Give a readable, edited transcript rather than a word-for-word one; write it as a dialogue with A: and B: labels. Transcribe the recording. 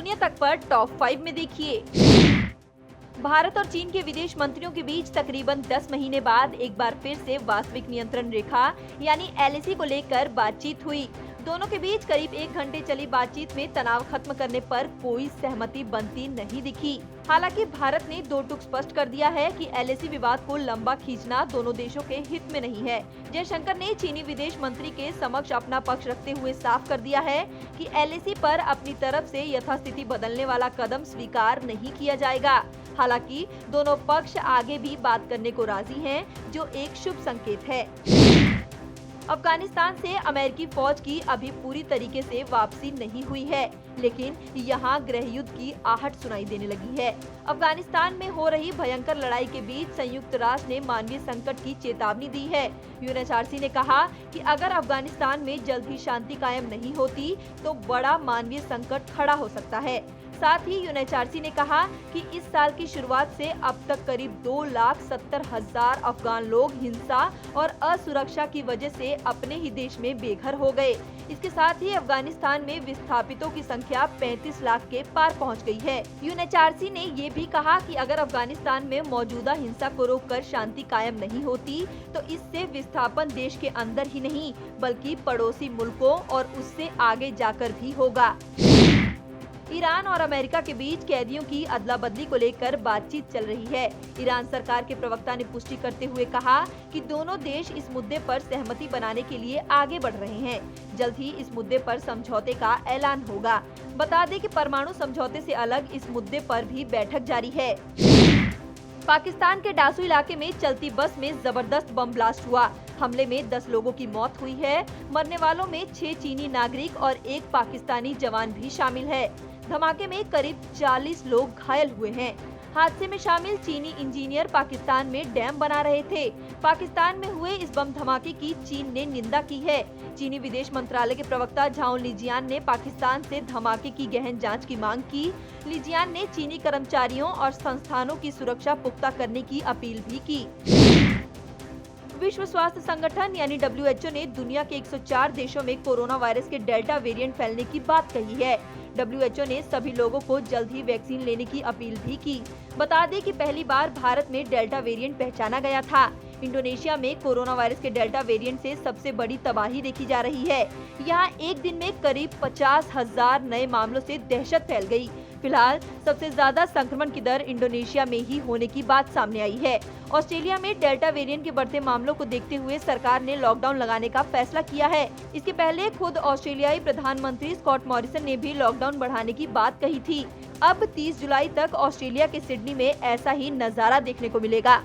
A: दुनिया तक पर टॉप 5 में देखिए। भारत और चीन के विदेश मंत्रियों के बीच तकरीबन 10 महीने बाद एक बार फिर से वास्तविक नियंत्रण रेखा यानी एलएसी को लेकर बातचीत हुई। दोनों के बीच करीब 1 घंटे चली बातचीत में तनाव खत्म करने पर कोई सहमति बनती नहीं दिखी। हालांकि भारत ने दो टूक स्पष्ट कर दिया है कि एलएसी विवाद को लंबा खींचना दोनों देशों के हित में नहीं है। जयशंकर ने चीनी विदेश मंत्री के समक्ष अपना पक्ष रखते हुए साफ कर दिया है कि एलएसी पर अपनी तरफ से यथास्थिति बदलने वाला कदम स्वीकार नहीं किया जाएगा। हालांकि दोनों पक्ष आगे भी बात करने को राजी हैं, जो एक शुभ संकेत है। अफगानिस्तान से अमेरिकी फौज की अभी पूरी तरीके से वापसी नहीं हुई है, लेकिन यहां गृह युद्ध की आहट सुनाई देने लगी है। अफगानिस्तान में हो रही भयंकर लड़ाई के बीच संयुक्त राष्ट्र ने मानवीय संकट की चेतावनी दी है। यूएनएचआरसी ने कहा कि अगर अफगानिस्तान में जल्द ही शांति कायम नहीं होती तो बड़ा मानवीय संकट खड़ा हो सकता है। साथ ही यूएनएचआरसी ने कहा कि इस साल की शुरुआत से अब तक करीब 2,70,000 अफगान लोग हिंसा और असुरक्षा की वजह से अपने ही देश में बेघर हो गए। इसके साथ ही अफगानिस्तान में विस्थापितों की संख्या 35 लाख के पार पहुंच गई है। यूएनएचआरसी ने ये भी कहा कि अगर अफगानिस्तान में मौजूदा हिंसा को रोककर शांति कायम नहीं होती तो इससे विस्थापन देश के अंदर ही नहीं बल्कि पड़ोसी मुल्कों और उससे आगे जाकर भी होगा। ईरान और अमेरिका के बीच कैदियों की अदला बदली को लेकर बातचीत चल रही है। ईरान सरकार के प्रवक्ता ने पुष्टि करते हुए कहा कि दोनों देश इस मुद्दे पर सहमति बनाने के लिए आगे बढ़ रहे हैं। जल्द ही इस मुद्दे पर समझौते का ऐलान होगा। बता दें कि परमाणु समझौते से अलग इस मुद्दे पर भी बैठक जारी है। पाकिस्तान के डासू इलाके में चलती बस में जबरदस्त बम ब्लास्ट हुआ। हमले में 10 लोगों की मौत हुई है। मरने वालों में 6 चीनी नागरिक और 1 पाकिस्तानी जवान भी शामिल है। धमाके में करीब 40 लोग घायल हुए हैं। हादसे में शामिल चीनी इंजीनियर पाकिस्तान में डैम बना रहे थे। पाकिस्तान में हुए इस बम धमाके की चीन ने निंदा की है। चीनी विदेश मंत्रालय के प्रवक्ता झाओ लिजियान ने पाकिस्तान से धमाके की गहन जांच की मांग की। लिजियान ने चीनी कर्मचारियों और संस्थानों की सुरक्षा पुख्ता करने की अपील भी की। विश्व स्वास्थ्य संगठन यानी WHO ने दुनिया के 104 देशों में कोरोना वायरस के डेल्टा वेरिएंट फैलने की बात कही है। WHO ने सभी लोगों को जल्द ही वैक्सीन लेने की अपील भी की। बता दें कि पहली बार भारत में डेल्टा वेरिएंट पहचाना गया था। इंडोनेशिया में कोरोना वायरस के डेल्टा वेरिएंट से सबसे बड़ी तबाही देखी जा रही है। यहाँ एक दिन में करीब 50,000 नए मामलों से दहशत फैल गई। फिलहाल सबसे ज्यादा संक्रमण की दर इंडोनेशिया में ही होने की बात सामने आई है। ऑस्ट्रेलिया में डेल्टा वेरिएंट के बढ़ते मामलों को देखते हुए सरकार ने लॉकडाउन लगाने का फैसला किया है। इसके पहले खुद ऑस्ट्रेलियाई प्रधानमंत्री स्कॉट मॉरिसन ने भी लॉकडाउन बढ़ाने की बात कही थी। अब 30 जुलाई तक ऑस्ट्रेलिया के सिडनी में ऐसा ही नजारा देखने को मिलेगा।